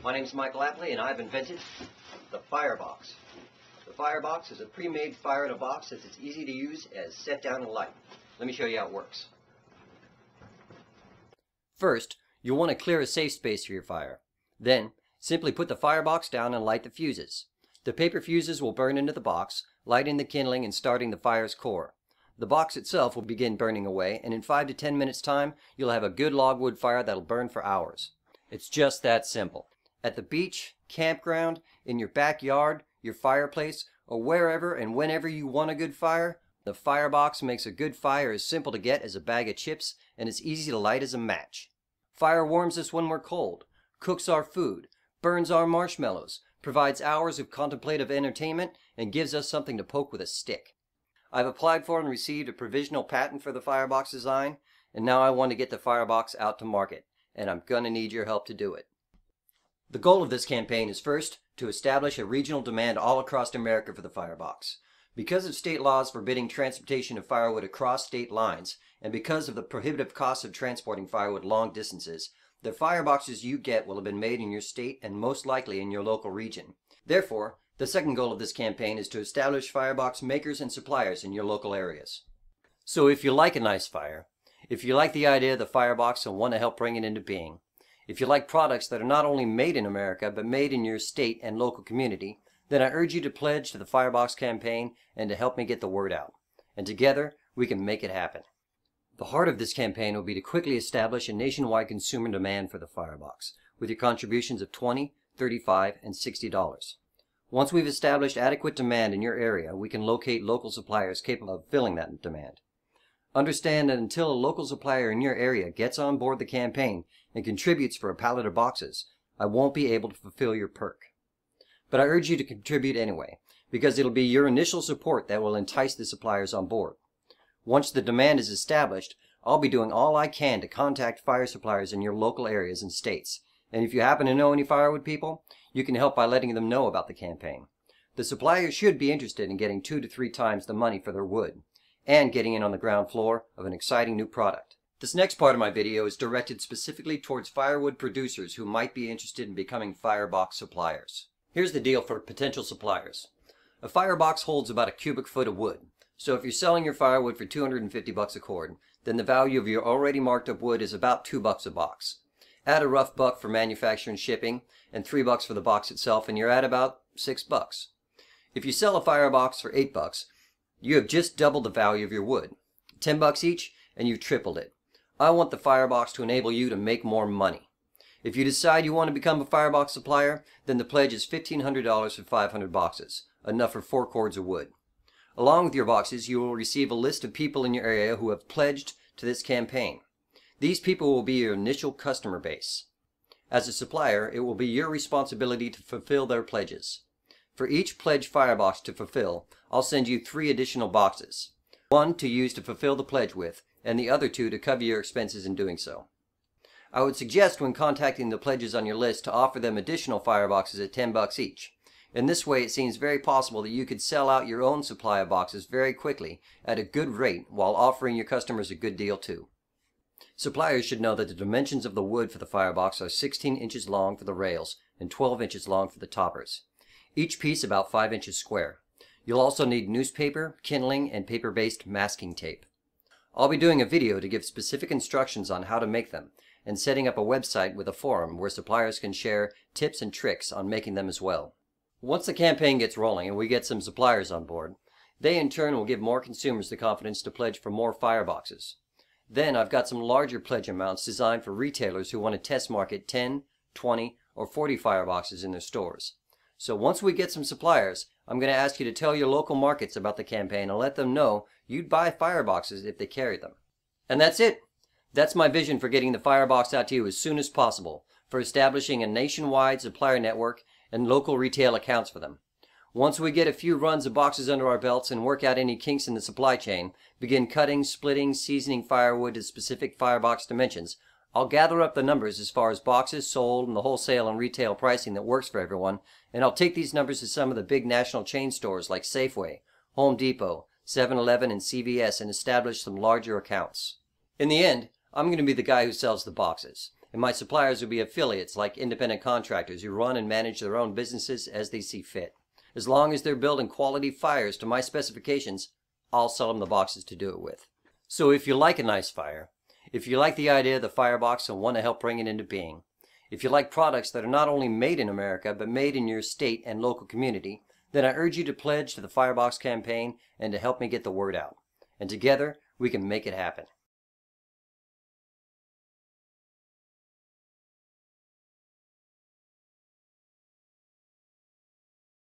My name is Michael Apley, and I've invented the Firebox. The Firebox is a pre-made fire in a box that's as easy to use as set down and light. Let me show you how it works. First, you'll want to clear a safe space for your fire. Then, simply put the Firebox down and light the fuses. The paper fuses will burn into the box, lighting the kindling and starting the fire's core. The box itself will begin burning away, and in 5 to 10 minutes time, you'll have a good logwood fire that'll burn for hours. It's just that simple. At the beach, campground, in your backyard, your fireplace, or wherever and whenever you want a good fire, the Firebox makes a good fire as simple to get as a bag of chips and as easy to light as a match. Fire warms us when we're cold, cooks our food, burns our marshmallows, provides hours of contemplative entertainment, and gives us something to poke with a stick. I've applied for and received a provisional patent for the Firebox design, and now I want to get the Firebox out to market, and I'm gonna need your help to do it. The goal of this campaign is first to establish a regional demand all across America for the Firebox. Because of state laws forbidding transportation of firewood across state lines, and because of the prohibitive cost of transporting firewood long distances, the fireboxes you get will have been made in your state and most likely in your local region. Therefore, the second goal of this campaign is to establish firebox makers and suppliers in your local areas. So if you like a nice fire, if you like the idea of the Firebox and want to help bring it into being, if you like products that are not only made in America but made in your state and local community, then I urge you to pledge to the Firebox campaign and to help me get the word out. And together, we can make it happen. The heart of this campaign will be to quickly establish a nationwide consumer demand for the Firebox, with your contributions of $20, $35, and $60. Once we've established adequate demand in your area, we can locate local suppliers capable of filling that demand. Understand that until a local supplier in your area gets on board the campaign and contributes for a pallet of boxes, I won't be able to fulfill your perk. But I urge you to contribute anyway, because it'll be your initial support that will entice the suppliers on board. Once the demand is established, I'll be doing all I can to contact fire suppliers in your local areas and states. And if you happen to know any firewood people, you can help by letting them know about the campaign. The suppliers should be interested in getting 2 to 3 times the money for their wood, and getting in on the ground floor of an exciting new product. This next part of my video is directed specifically towards firewood producers who might be interested in becoming Firebox suppliers. Here's the deal for potential suppliers. A Firebox holds about a cubic foot of wood. So if you're selling your firewood for $250 a cord, then the value of your already marked up wood is about $2 a box. Add a rough buck for manufacture and shipping, and $3 for the box itself, and you're at about $6. If you sell a Firebox for $8, you have just doubled the value of your wood. $10 each, and you've tripled it. I want the Firebox to enable you to make more money. If you decide you want to become a Firebox supplier, then the pledge is $1,500 for 500 boxes, enough for 4 cords of wood. Along with your boxes, you will receive a list of people in your area who have pledged to this campaign. These people will be your initial customer base. As a supplier, it will be your responsibility to fulfill their pledges. For each pledged Firebox to fulfill, I'll send you 3 additional boxes. 1 to use to fulfill the pledge with, and the other 2 to cover your expenses in doing so. I would suggest when contacting the pledges on your list to offer them additional Fireboxes at $10 each. In this way, it seems very possible that you could sell out your own supply of boxes very quickly at a good rate while offering your customers a good deal too. Suppliers should know that the dimensions of the wood for the Firebox are 16 inches long for the rails and 12 inches long for the toppers. Each piece about 5 inches square. You'll also need newspaper, kindling, and paper-based masking tape. I'll be doing a video to give specific instructions on how to make them, and setting up a website with a forum where suppliers can share tips and tricks on making them as well. Once the campaign gets rolling and we get some suppliers on board, they in turn will give more consumers the confidence to pledge for more Fireboxes. Then I've got some larger pledge amounts designed for retailers who want to test market 10, 20, or 40 Fireboxes in their stores. So once we get some suppliers, I'm going to ask you to tell your local markets about the campaign and let them know you'd buy Fireboxes if they carry them. And that's it. That's my vision for getting the Firebox out to you as soon as possible, for establishing a nationwide supplier network and local retail accounts for them. Once we get a few runs of boxes under our belts and work out any kinks in the supply chain, begin cutting, splitting, seasoning firewood to specific Firebox dimensions, I'll gather up the numbers as far as boxes sold and the wholesale and retail pricing that works for everyone, and I'll take these numbers to some of the big national chain stores like Safeway, Home Depot, 7-Eleven, and CVS and establish some larger accounts. In the end, I'm going to be the guy who sells the boxes, and my suppliers will be affiliates like independent contractors who run and manage their own businesses as they see fit. As long as they're building quality fires to my specifications, I'll sell them the boxes to do it with. So if you like a nice fire, if you like the idea of the Firebox and want to help bring it into being, if you like products that are not only made in America but made in your state and local community, then I urge you to pledge to the Firebox campaign and to help me get the word out. And together, we can make it happen.